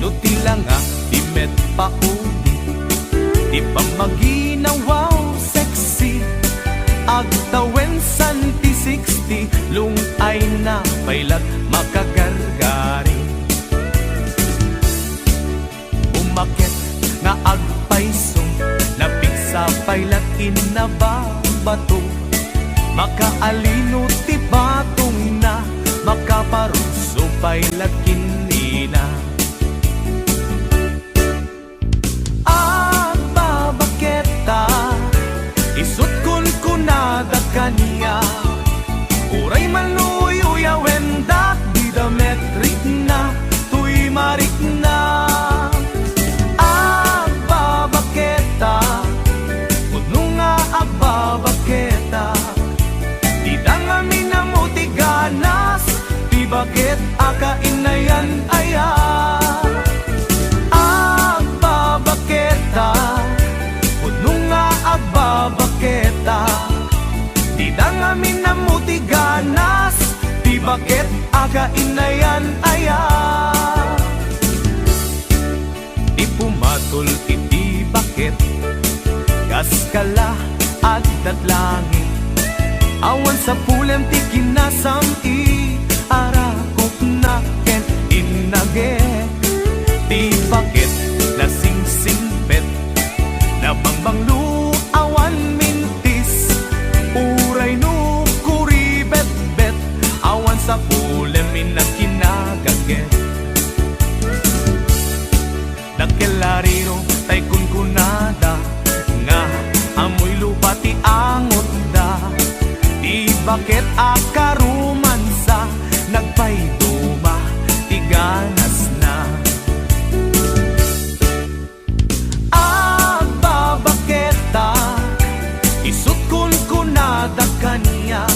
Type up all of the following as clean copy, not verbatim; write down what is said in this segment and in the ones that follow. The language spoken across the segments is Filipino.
no tila nga di met pauli, di pa maginawaw sexy, agtawen santi 60, lung ay na pailat makagargari. Umakit nga agpaiso, napigsa pailat inababato, makaalino ti batong na, makaparuso pailat kinina. Agbabaketa, isut kun kunada kaniya, uray maluyo wendak di dametrik na, tuy marik na. Agbabaketa, udno nga agbabaketa, di dangami na mutiganas, di bakit akainayan aya. Agbabaketa, udno nga agbabaketa, di dangami na mutiganas, di bakit akainayan aya. Di pumatol iti bakit, kaskala at datlangin, awan sa pulen ti kinasam i arakop na ken inage. Ti bakit nasingsingpet, nabangbanglu awan mintis, uray no kuribet-bet, awan sa pulen minakinagaget. Nakelariro tay kunkunada, nga amoy lupa ti angot da, di bakit akarumansa, nagpayduma ti ganas na. Agbabaketa, isut kun kunada kaniya,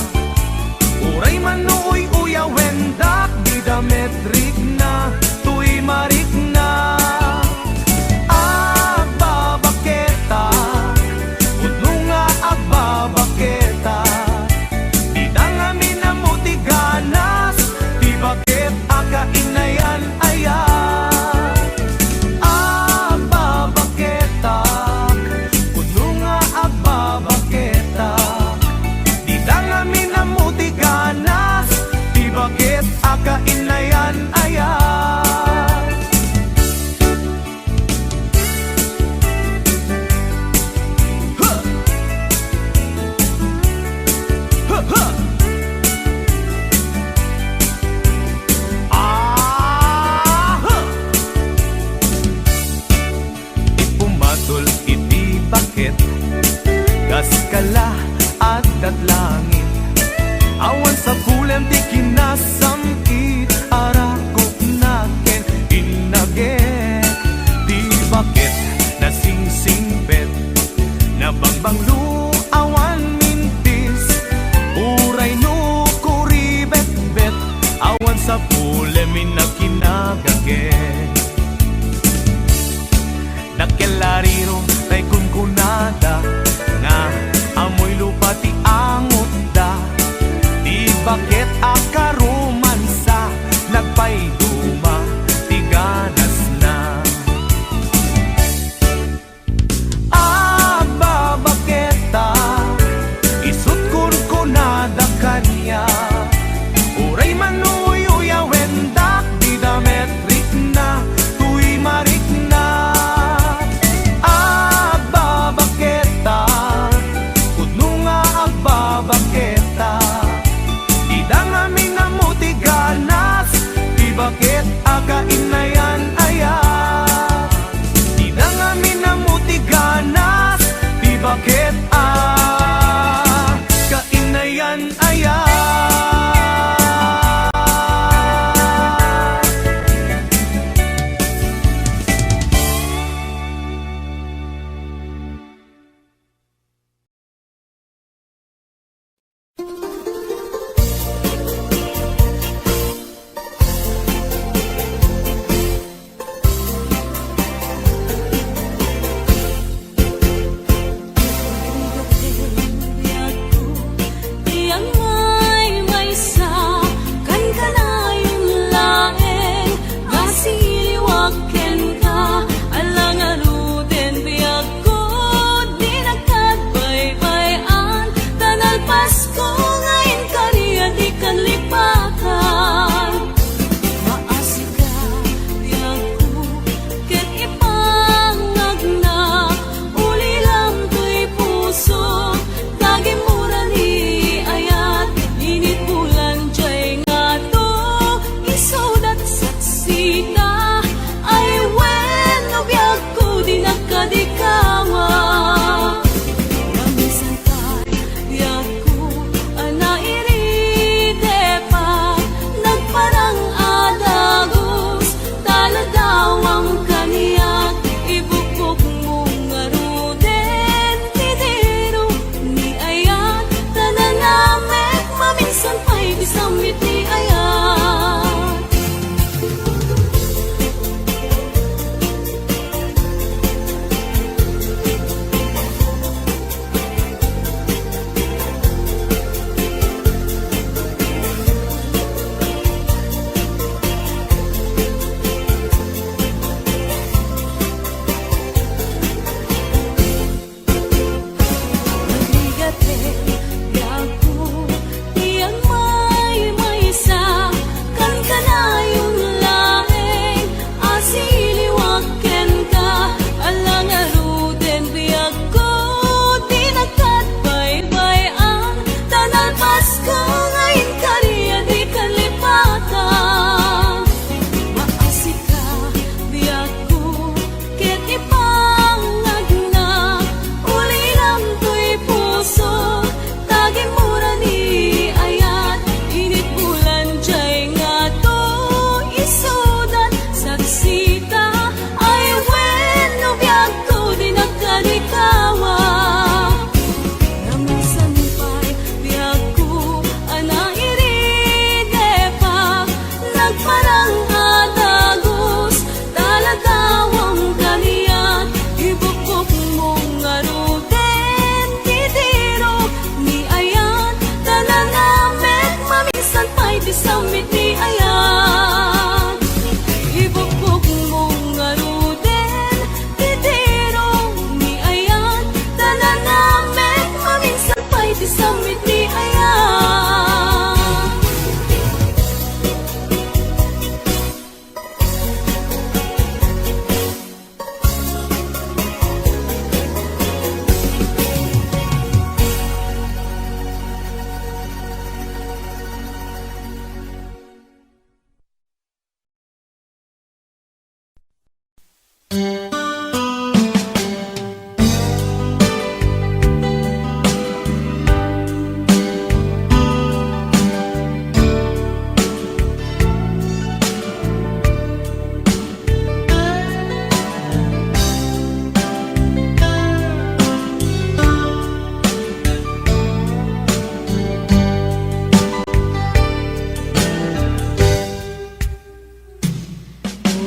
uray manuoy uyawendak, di dametrik na, tuy marik na. Agbabaketa, udno nga agbabaketa, di dangami na mutiganas, di bakit akainayan aya. Agbabaketa, udno nga agbabaketa, di dangami na mutiganas, di bakit akainayan aya. Ipumatol iti bakit, kaskala at datlangin, awan sa pulen ti kinasam it arakop na ken inaget. Di bakit nasingsingpet, nabangbanglu awan mintis, uray no kuribet-bet, awan sa pulen minakinagaget. Nakelariro tay kunkunada, nga amoy lupa ti angot da, di bakit akarumansa, nagpayduma ti ganas na. Agbabaketa, isut kun kunada kaniya, uray manuy uyawendak, di dametrik na, tuy marik na.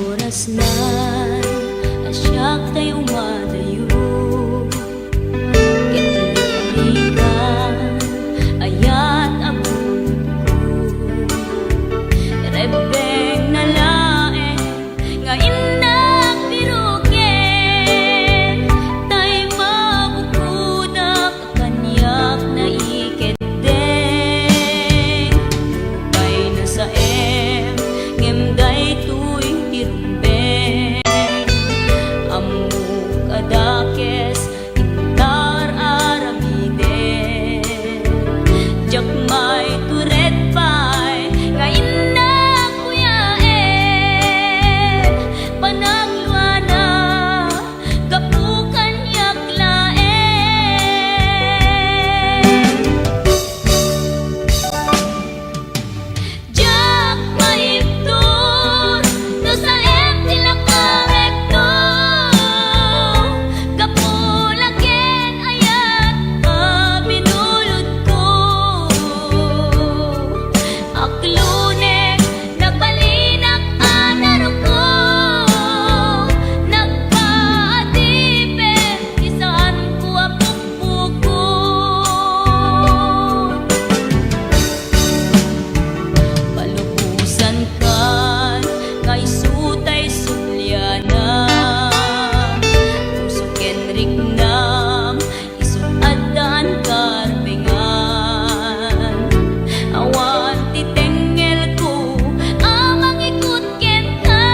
oras na asyak tayo madayo. Ketulungan ayat abun ko. Rebeng na lae nga indak biruken. Tay mabukudak kanyak na iketeng. Lupay na sa ngem tuy tirumbeng. Amuk adakes intar aramiden. Jak may turet pay nga indak kuyaen. Panagluana kapukan yak laen. Jak maipton no sa tilakarekto. Kapulaken ayat binulod ko. Aklunek nagbalinak anaro ko. Nagpaadipet isaan ko apukpukon. Palubusan kan kay sutay sulyana. Puso kenrik nam isuadan karbengan. Awan titengel ko amang ikut kenta.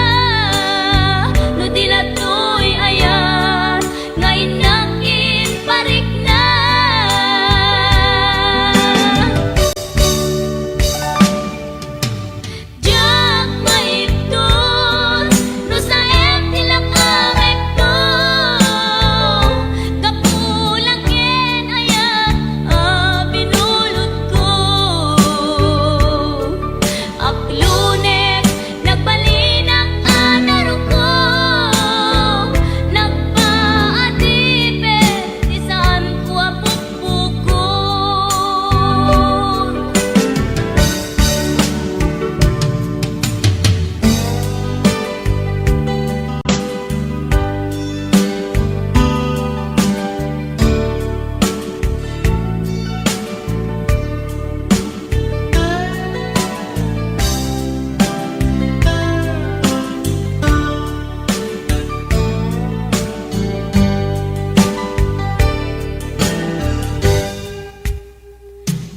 No dilatoy ayan ngay nakin parik na. Jak maipton no sa tilakarekto. Kapulaken ayat binulod ko. Aklunek nagbalinak anaro ko. Nagpaadipet isaan ko apukpukon.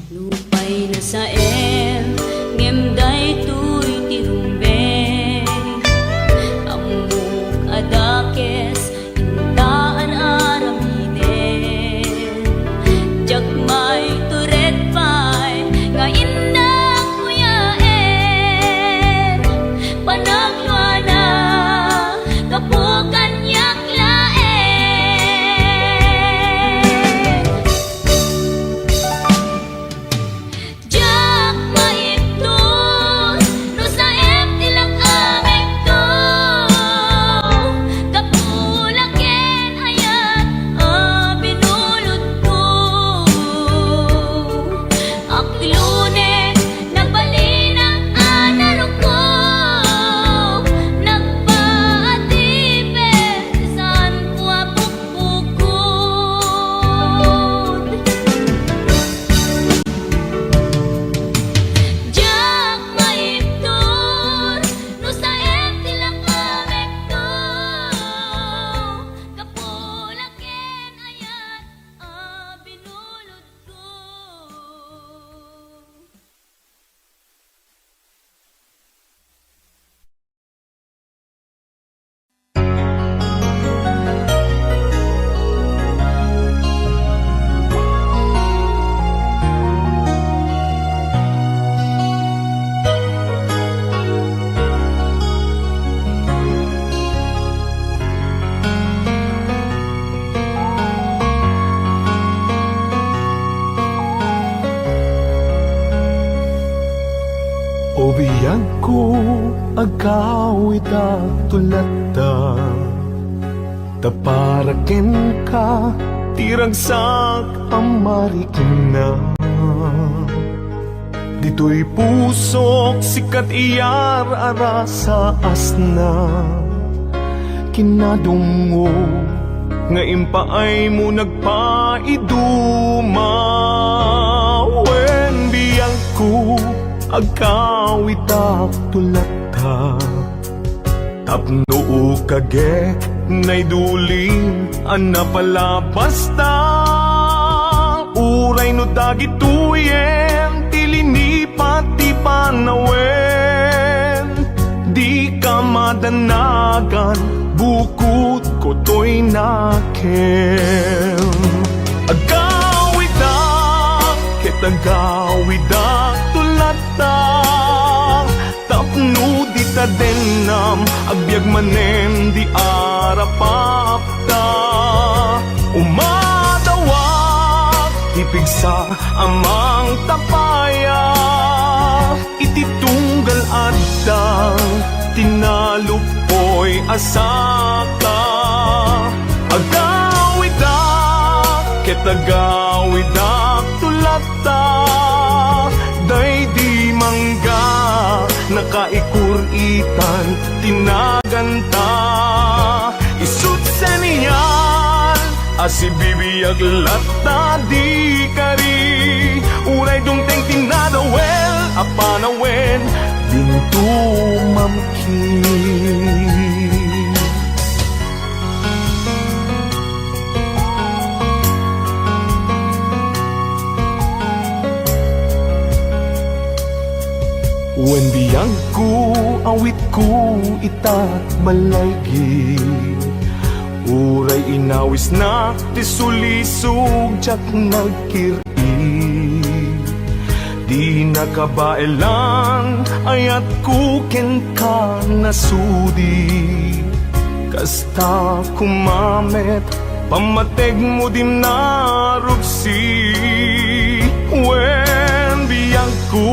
Lupay na sa ngem tuy tirumbeng. Amuk adakes intaan aramiden. Jak may turet pay nga indak kuyaen. Panagluana kapukan yak laen. Jak maipton no sa tilakarekto. Kapulaken ayat binulod ko. Aklunek nagbalinak anaro ko. Nagpaadipet isaan ko apukpukon. Jak maipton no sa tilakarekto. Kapulaken ayat binulod ko. Obiyan ko agawit at tulata. Taparaken ka tiragsak amarikin na. Dito'y pusok sikat iyar ara sa asna kinadungo nga impaay mo nagpaiduma wen biyang ko agkawitak tulata tapno kage nay duling ana pala basta uray no dagituyen tilini pati panawen di ka madanagan bukod ko to'y nakem agawidak kitagawidak tulata tapno di ta denam agbyag manem di arapapta umadawak tipig sa amang tapaya ititunggal adang tinalupoy asaka agawidak kitagawidak tulata day di mangga nakaikuritan tinaganta isut seniyan asibibiyag lata di kari uray dungteng tinadawel apanawen bintu mamkin wen biyang ko awit ko itat malaygi uray inawis na ti sulisog jak nagkiri di nakabaelan ayat kuken ka nasudi kasta kumamet pamateg mo dim narupsi wen biyang ko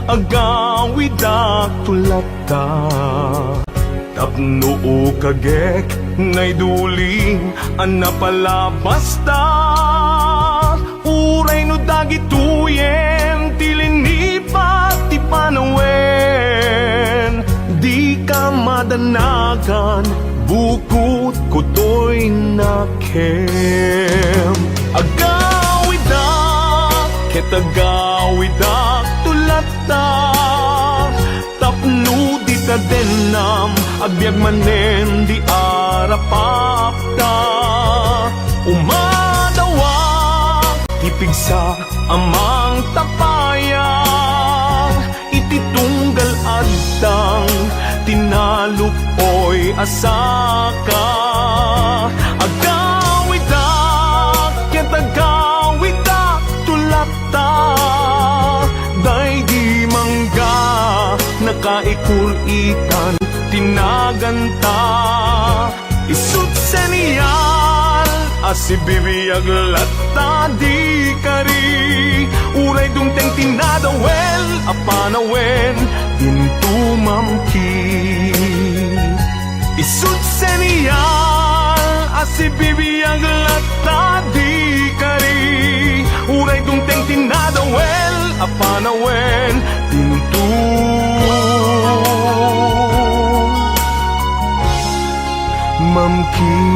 agawidak tulata tapno kagek nay duling ana pala basta uray no dagituyen tilini pati panawen di ka madanagan bukod ko to'y nakem agawidak kitagawidak tulata tapno di ta denam agbyag manen di arapapta umadawak tipig sa amang tapayang ititunggal adang tinalupoy asaka agawidak kitagawidak tulata day di mangga nakaikuritan tinaganta isut seniyal asibibiyag lata di kari uray dungteng tinadawel apanawen bintu mamkin isut seniyal asibibiyag lata di kari uray dungteng tinadawel apanawen bintu mamkin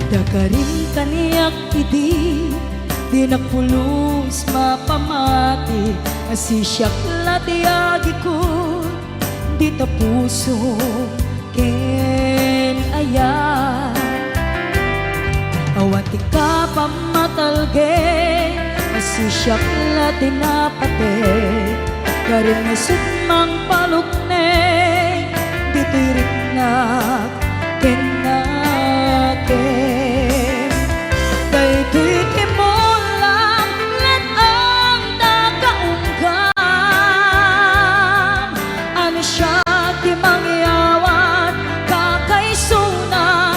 Dakarin kaniyak idi di napulos mapamati asisyak latiagi ko di tapuso ken ayat awati ka pamatalge asisyak latinapate karin nasut mang palukne di tirik na ken daytoy timulang let ang nakaunggam ano siya ti mangyawat kakaisuna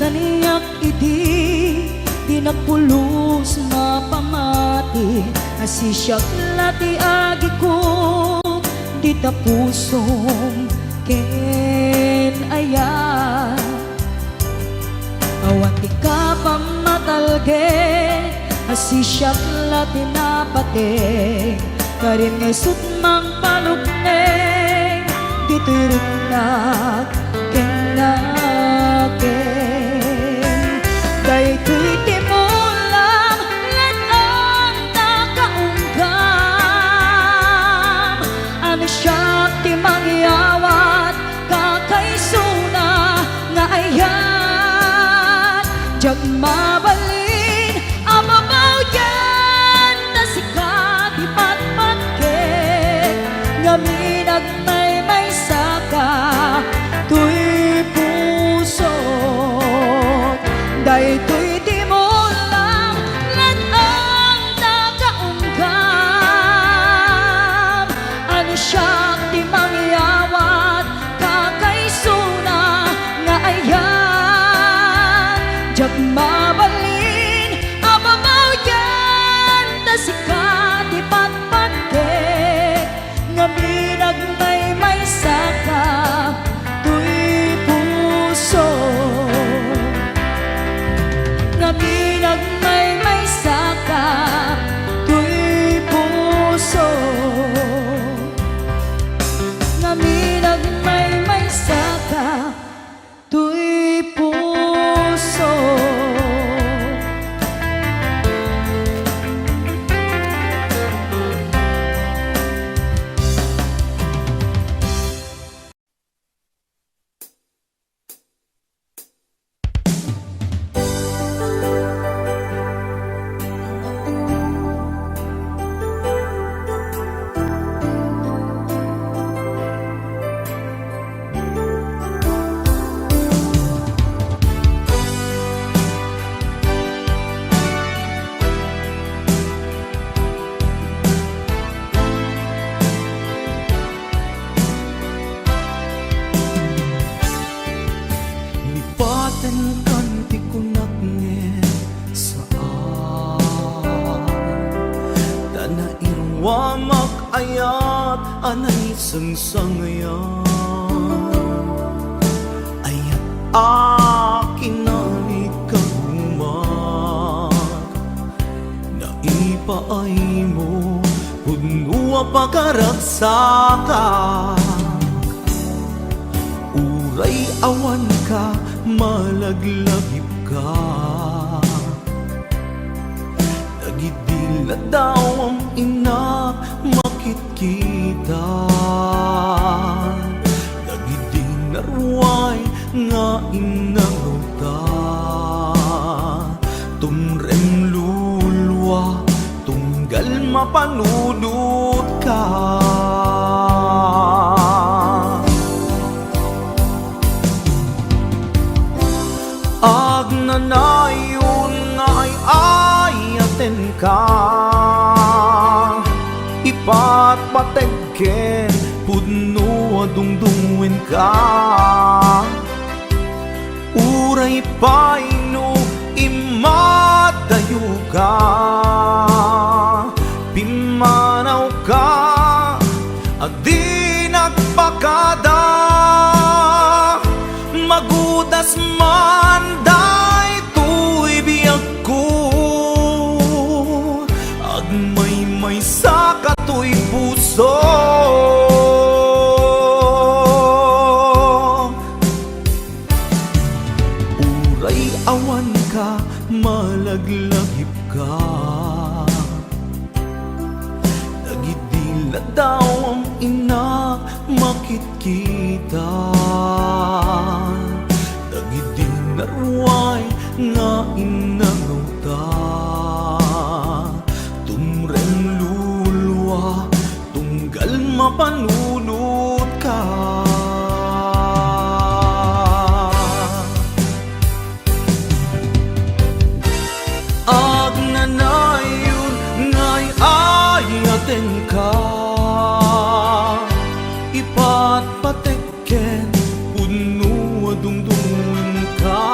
kaniyak iti tinagpulos mapamati asisyak lati agi ko di tapusom ken aya awan ti ka pamatalge asisyak lati napate karin ngesut mang palukneng ditirik kenaken daytoy timulang ladang nakaunggam ano siya ti mangyawat kakaysuna nga ayan jag mabalin amabaw yan na sikat di patpatke ngaminag may saka tuy puso daytoy di mo lang ladang nakaunggam ano siya di mangyawat kakaysuna nga ayan jag mabalin amabaw yan na sikat di patpatke ngaminag may saka tuy puso ngaminag may saka tuy puso ngaminag may saka tuy puso. Lipatan kanti kunakngen saan Tana irwamak ayat anay sangsangayan Ayat akin na ikagumak Naipaay mo punua pagkaragsakan Uray awan ka, malaglagip ka Nagidila daw ang ina, makit kita Nagidinarway nga inangota Tumrem lulwa, tunggal mapanunod ka Agnanayon nga ayaten ka Ipatpategken pudno adungdungwen ka Uray paino imadayo ka Pimanaw ka adi nagpakada Magudas man daytoy biyag ko Agmay sa katoy puso Uray awan ka, malaglagip ka Nagidila daw ang ina, makit kita Nagidinarway nga inangota Tumrem lulwa, tunggal mapanunod ka Agnanayon nga'y ayaten ka Ipatpatekken, puno adungdungin ka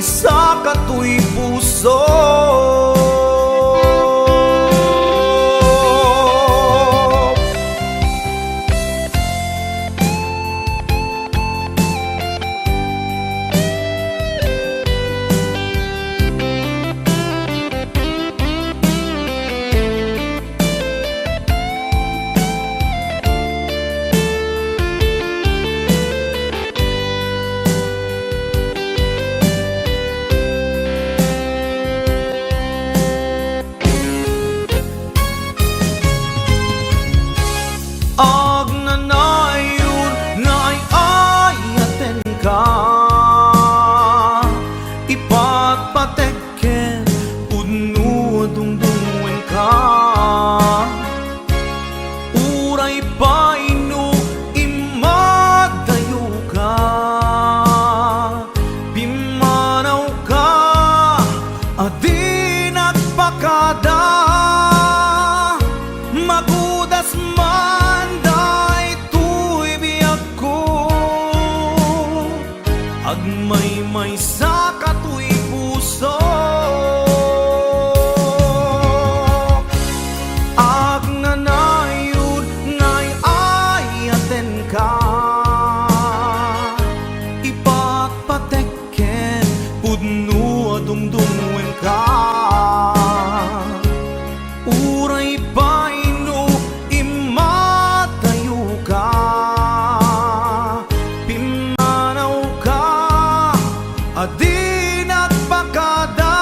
maysa katoy puso. Ag nanayon nga ay-ayaten ka, ipatpatekken pudno dungdungen ka. Uray paino imadayo ka, pimanaw ka, adi nagpakada. Magudas man day tuy biyak ko, agmay maysa katoy puso. Ag nanayon ngay ayaten ka, ipatpatekken pudno dungdungen ka. Uray paino imatayo ka, pimanaw ka, adi nagpakada.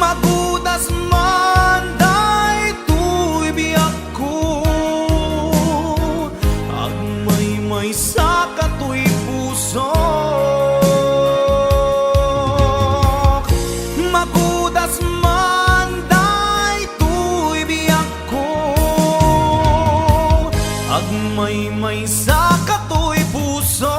Magudas man day tuy biyak ko, agmay maysa katoy puso. Magudas man day tuy biyak ko, agmay maysa katoy puso.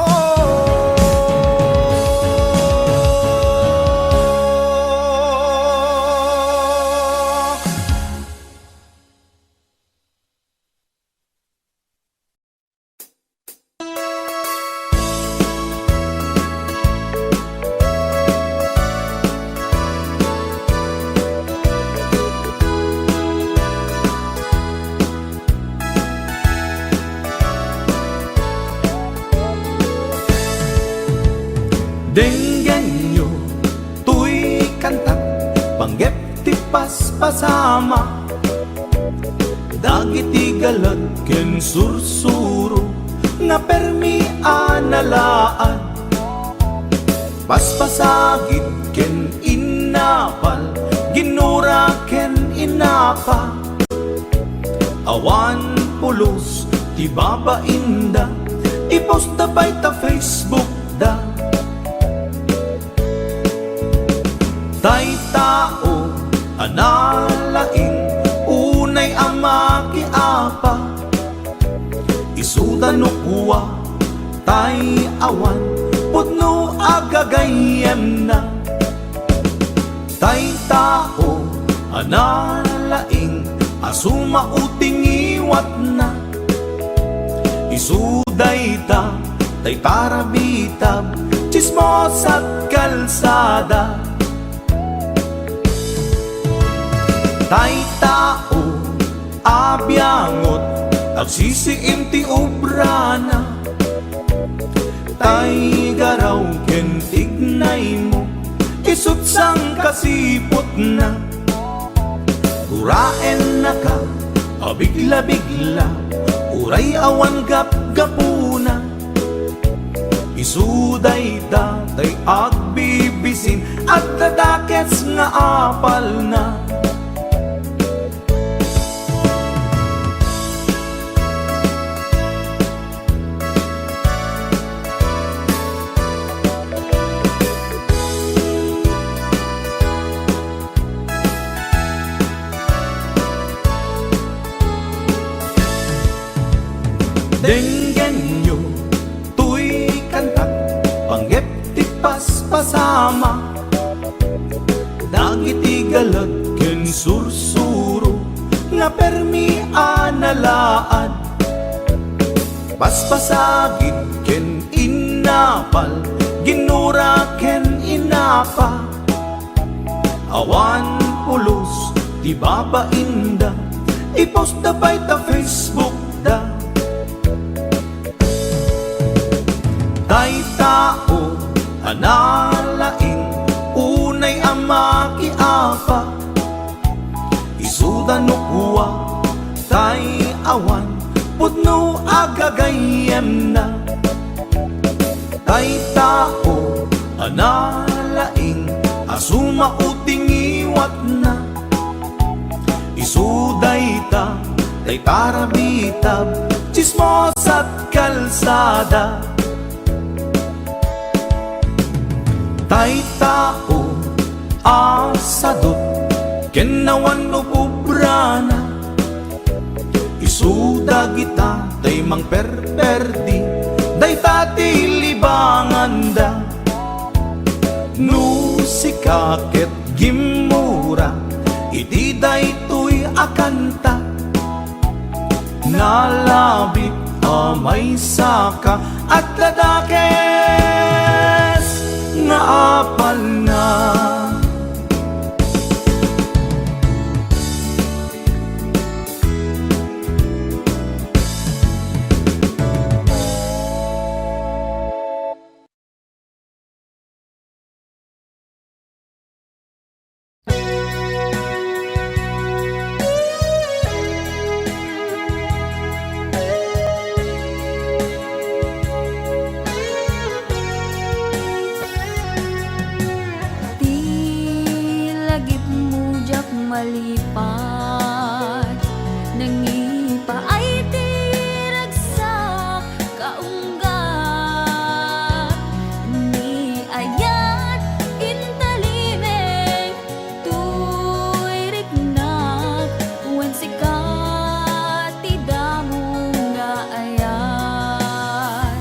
Denggen nyo tuy kantak panggep ti paspasama, dagiti galat ken sursuro nga permi analaan. Paspasagit ken inapal, ginura ken inapa, awan pulos ti babainda, ipost da bay ta Facebook da. Tay tao analaing unay ama kiapa, isuda no kuwa tay awan pudno agagayem na. Tay tao analaing asuma uting iwat na, isuday ta tay parabitab chismos at kalsada. Tay tao abyangot agsisiim ti obrana, tay garaw ken tignay mo isut sang kasipot na. Uraen na ka abigla-bigla, uray awan gap-gapuna, isuday ta tay agbibisin at dadakets nga apal na. Denggen nyo tuy kantak panggep ti paspasama, dagiti galat ken sursuro nga permi analaan. Paspasagit ken inapal, ginura ken inapa, awan pulos di babainda, i-post da by ta Facebook da. Tay tao analaing unay ama kiapa, isuda no kuwa tay awan pudno agagayem na. Tay tao analaing asuma uting iwat na, isuday ta tay tarabitab chismos at kalsada. Tay tao asadot kenawan no pubrana, isuda kita tay mang perperdi day tati libangan da. No sikaket gimura iti day tuy akanta, nalabit amay saka at ladakes nga apal na. Malipat nangipa ay tiragsak kaunggat ni ayat intalimeng tuy riknak wan sikat tidamong nga ayat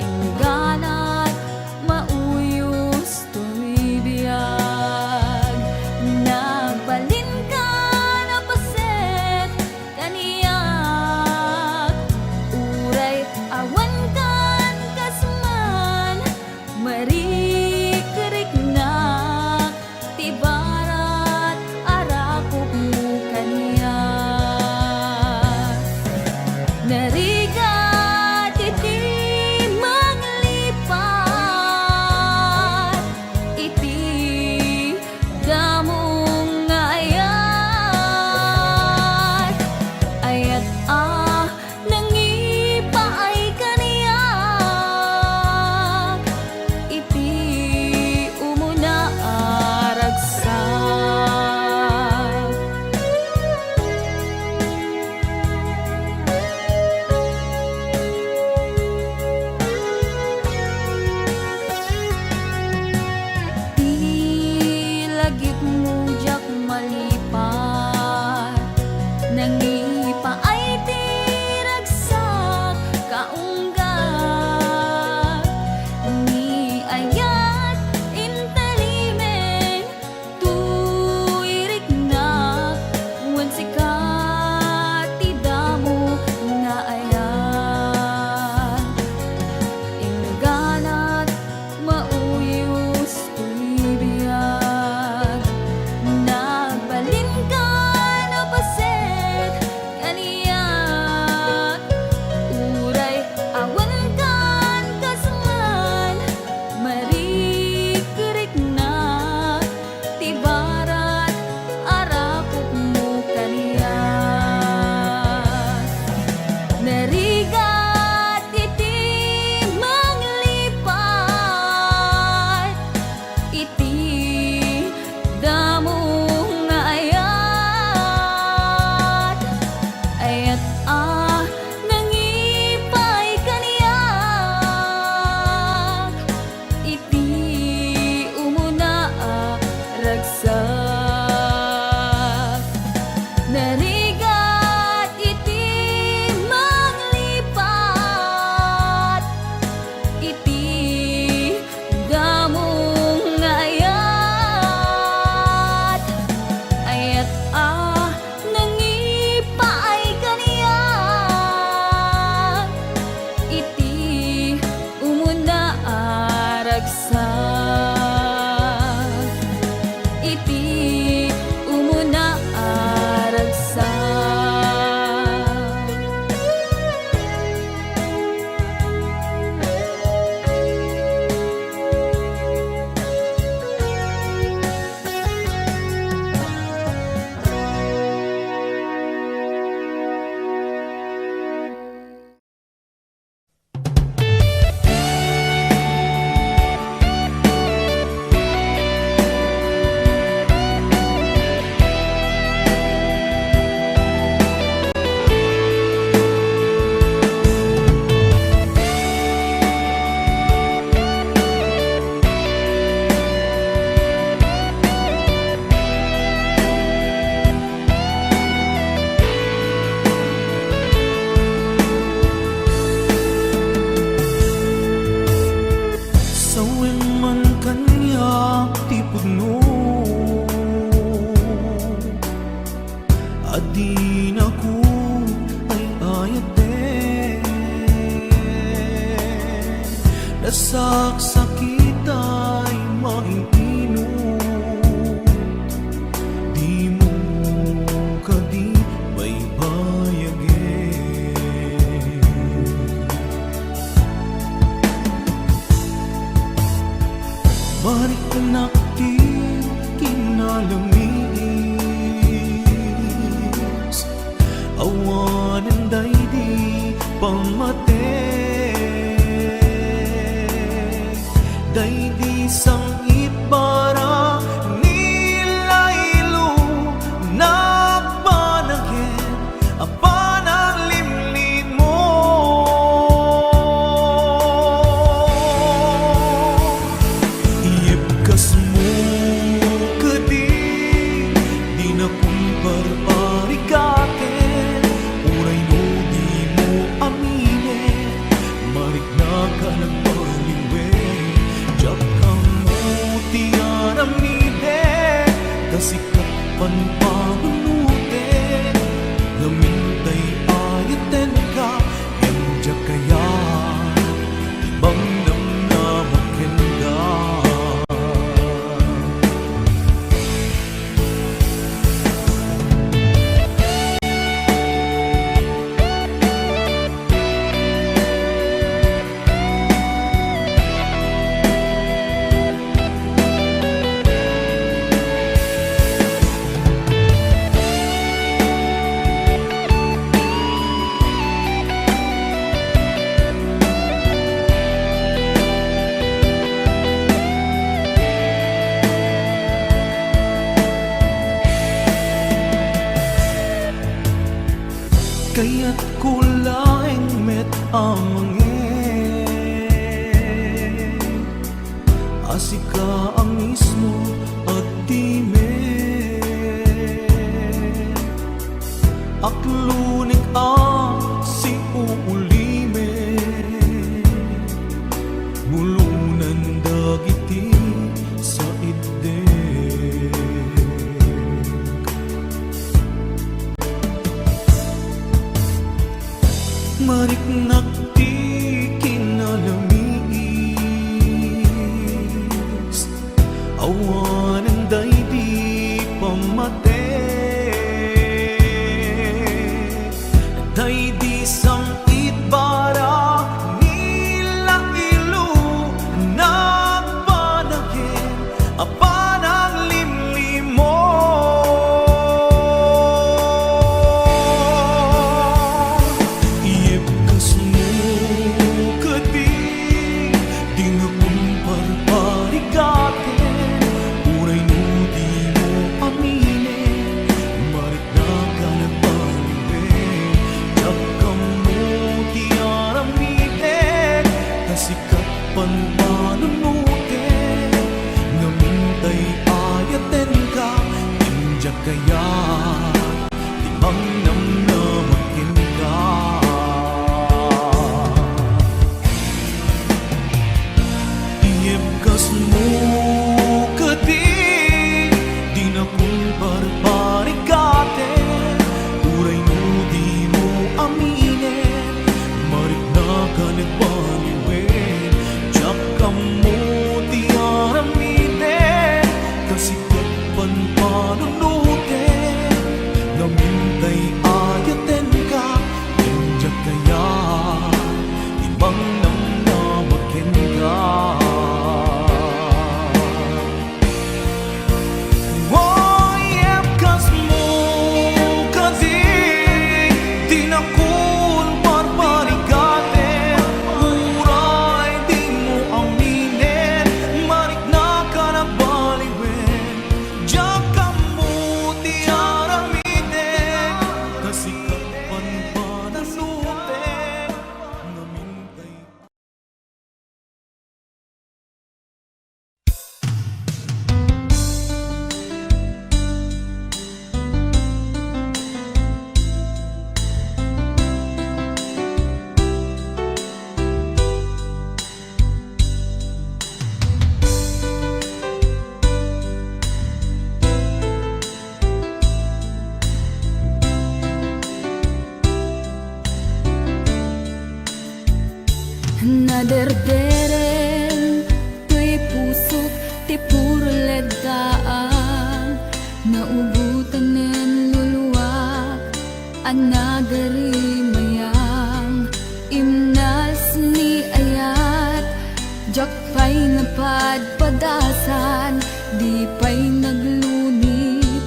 ingganat mauyos tuy biyag. Nagbalin ka na paset kaniyak, uray awan kan kasman marikriknak tibarat arakok mo kaniyak. Narigat iti maglipat iti damong ayat, ayat nangipa ay kaniyak iti umuna aragsak. Di lagip mo jak malipat nangipa ay tiragsak kaunggat ni ayat intalimeng tuy riknak wan sikat tidamo nga ayat ingganat mauyos tuy biyag. Nagbalin ka na paset kaniyak, uray awan kan kasman marikriknak tibarat arakok mo kaniyak. Narigat iti manglipat iti damong ayat, ayat nangipay kaniyak iti umuna ragsak. Narigat iti manglipat nasaksakit ay maiinom. Di mo kadi may bayagin. Marik nakti kinalamis, awanan daydi pamate. Daydi sang itbara nilaylo na panagin apanang limlit mo. Iyepkas mo kadi di na kumparparikate, uray no di mo amine, marik na ka nagpaliwe. Jak kamu tiaramide, kasikat panpagunute, namintay ayaten ka, yang jakaya, ibang namnamakin ka. Kaya't kulaing met amangin, asika ang mismo at time. Aklunik ang si uulime, bulunan dagiti sa ide. Marik nakti kinalamis, awanan daydi pamate. Daydi sang itbara nilaylo nagpanagin apanang limlim mo. Iyepkas mo kadi di na kumparparikate, uray no di mo amine, marik na ka nagpaliwe. Jak kamu tiaramide, kasikat panpanunute, namintay ayaten ka, injak kaya timang namnamakin ka. Iyepkas mo kadi di na kumparparikate, uray no di mo amine, marik na ka nagpaliwe. Jak kamu tiaramide, kasikat panpanunute, namintay ayaten ka, injak kaya ibang namnamakin ka. Iyepkas mo kadi di na kumparparikate, uray di mo aminin, marik na ka nagbaliwen. Jak kamu tiaramide, kasikat panpanunute, namintay. Naderdere ti puro leddaang naubutan nen luluwak anagari mayang imnas ni ayat jak pa'y napadpadasan di pa'y naglunit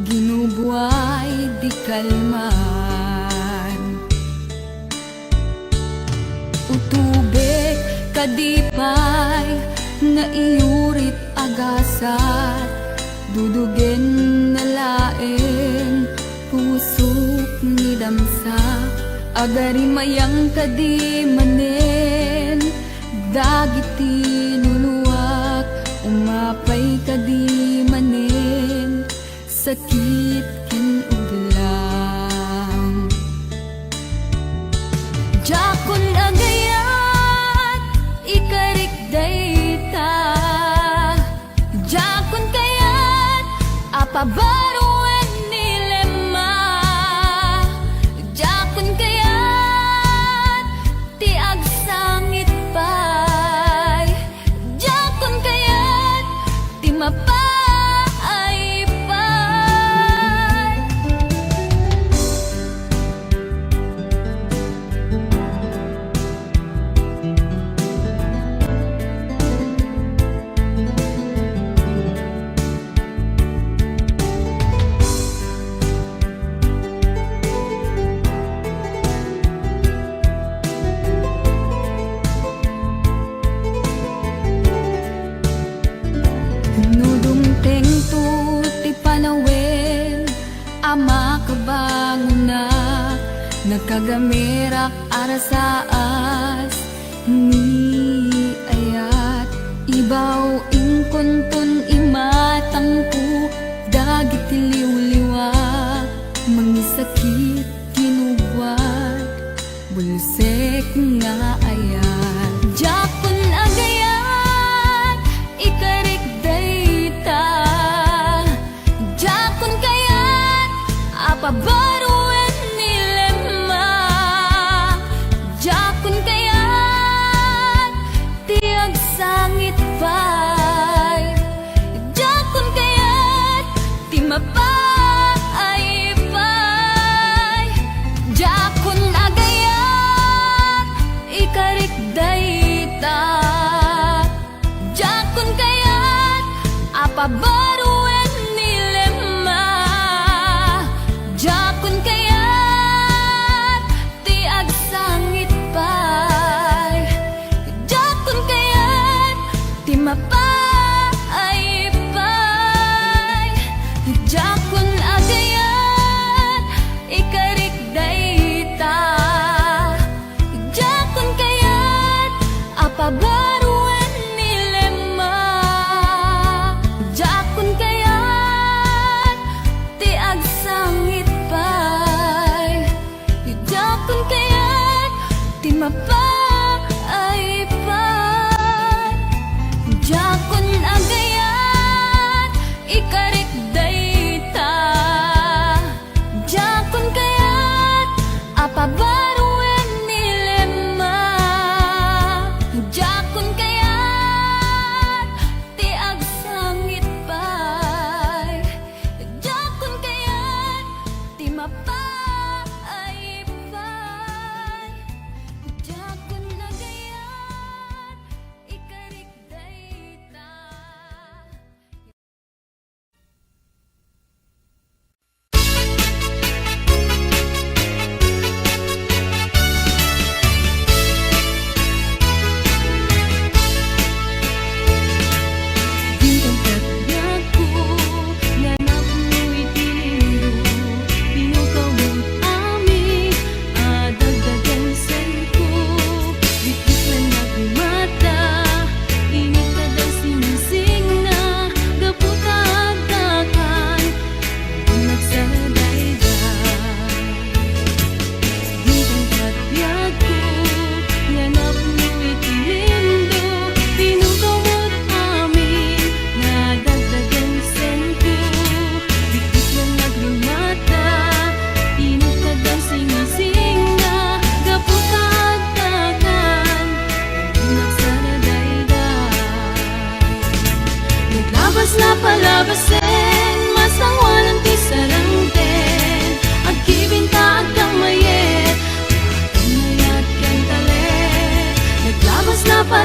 ginubuay di kalman utubek kadipay na iyurit agasat dudugen na laeng pusok ni damsa agari mayang kadi manen dagiti nuluwak umapay kadi manen sakit ken uglang jakon agayat ikarik dayta jakon kayat apabaruan ni lema jakon kayat ti agsangit pay jakon kayat ti mapay pay nudumteng tu ti panawen ama kabanguna nagkagamirak arasaas ni ayat ibaw ingkuntun imatangku dagiti liwliwak mangisakit kinubwat bulsek nga ayat jakon agayat ikarik dayta jakon kayat apabaruan ni lema jakon kayat ti agsangit pay jakon kayat ti mapay pay jakon agayat ikarik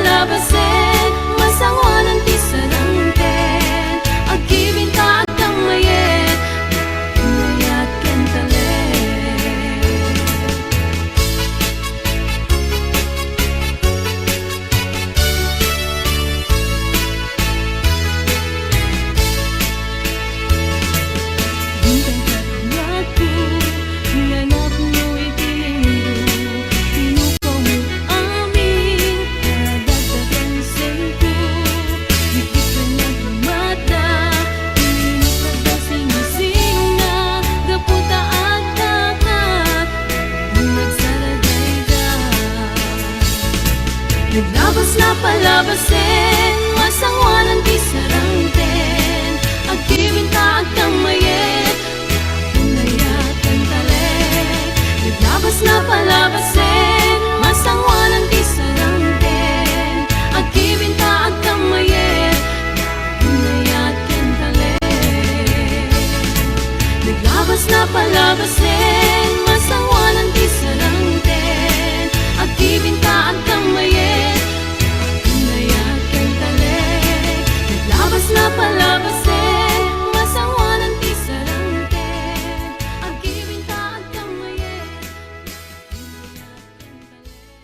palabasin, masangonan ti sarangten, agibin ta at kang mayet, inayat ken talet. Bintang katlaku, nanap mo'y tinindo, tinukaw mo aming kadagdagan sa'yo. Higit ka na lumata, ininok ka sinising na, daputa at dagat, nagsaragaygan. Naglabas na palabasin, masangwanan ti sarangten, agibin ta at kang mayet, inayat ken talet. Naglabas na palabasin, masangwanan ti sarangten, agibin ta at kang mayet, inayat ken talet. Naglabas na palabasin, masangwanan ti sarangten, agibin ta at kang mayet, inayat ken talet. Naglabas na palabasin, masangwanan ti sarangten, agibin ta at kang mayet, inayat ken talet.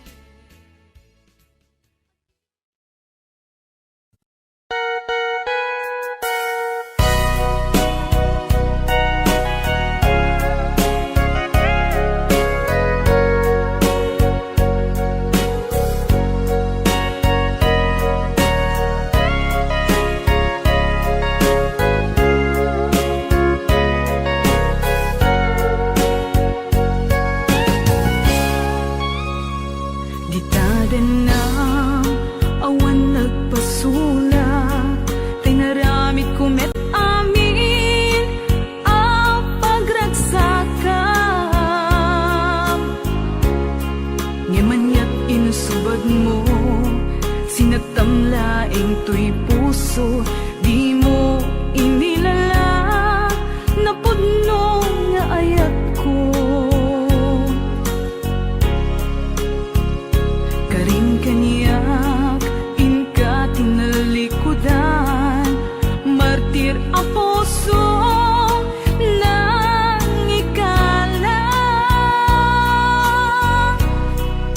Di taden na awan nagpasula, tinaramid kumet amin ang pagragsakam. Ngimanyat inusubad mo, sinagtamlaing to'y puso, di mo inilala, napudno nga ayat ko. Karing kaniyak, inka tinalikudan, martir ang puso nang ikala.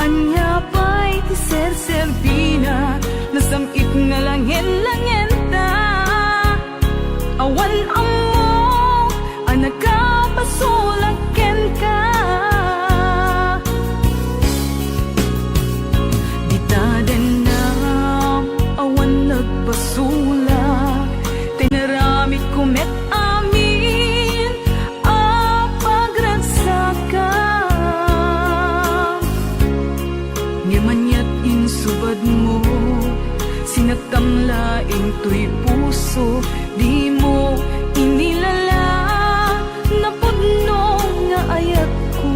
Anya pa'y ti ser-serbina, nasamit nga langin-langin ta. Awan amo, anak ka pasulagken ka. Di taden na awan nagpasulak, tinaramid kumet amin ang pagragsakam. Ngimanyat insubad mo, sinagtamlaing to'y puso, di mo inilala, napudno nga ayat ko.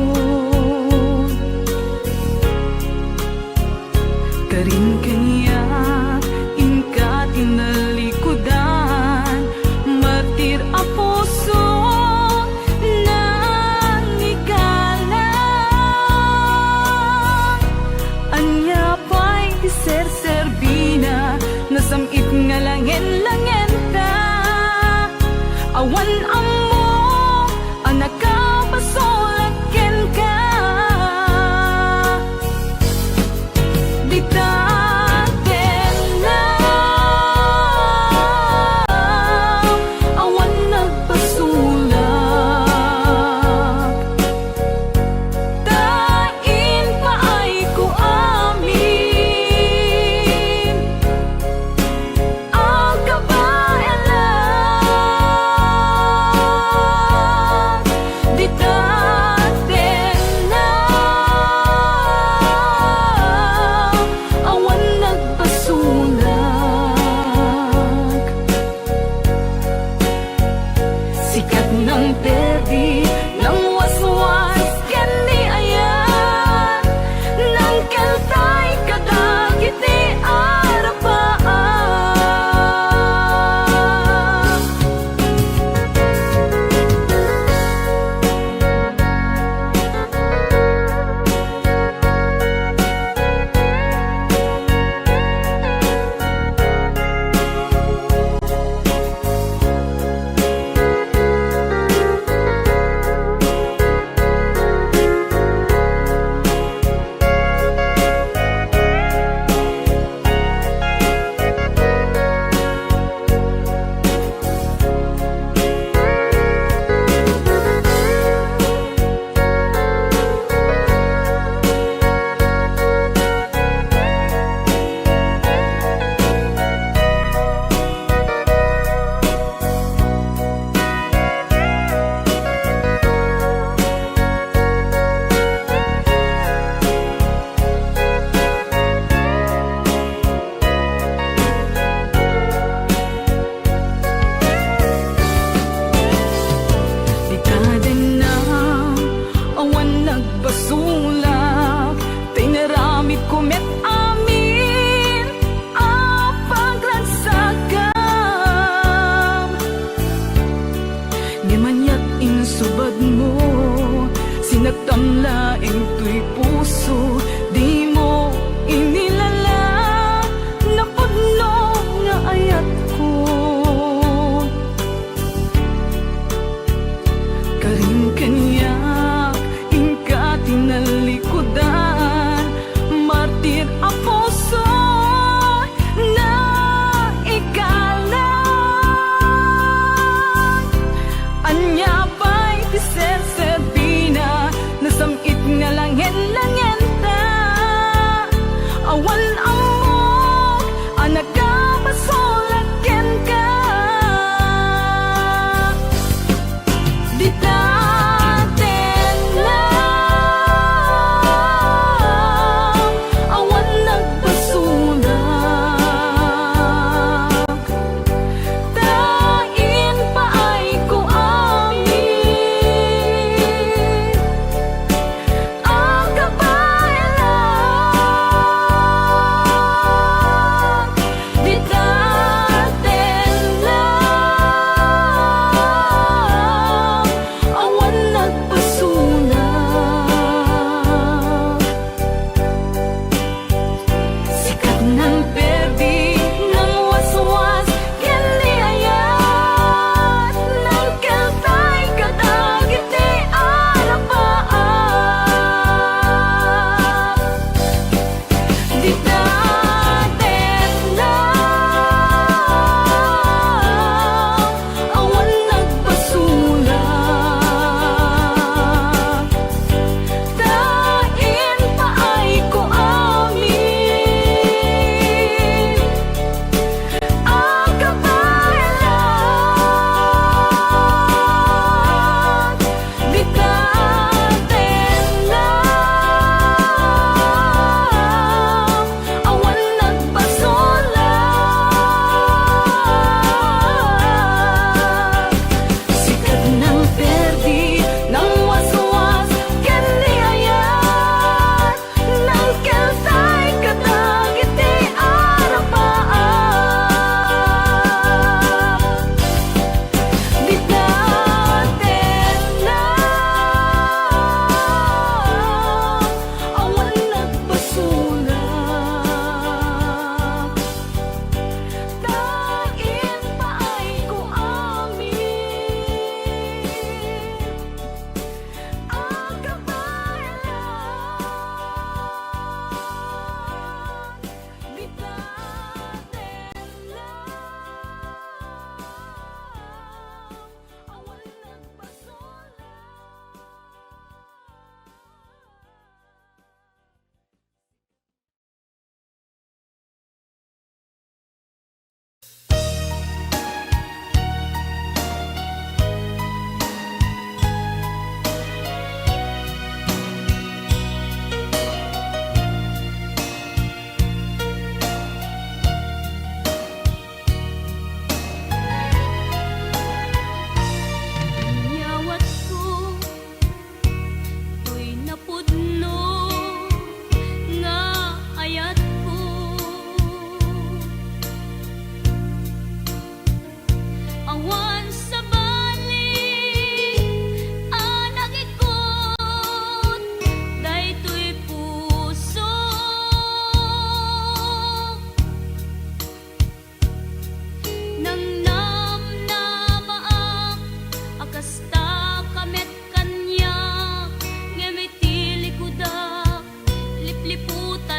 Karin kaniyak, inka tinalikudan, martir ang puso nang ikala. Anya pa'y ti ser-serbina, nasamit nga langin-langin ta. Awan amo, anak ka pasulagken ka. Di taden na awan nagpasulak, tain paay ko amin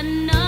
na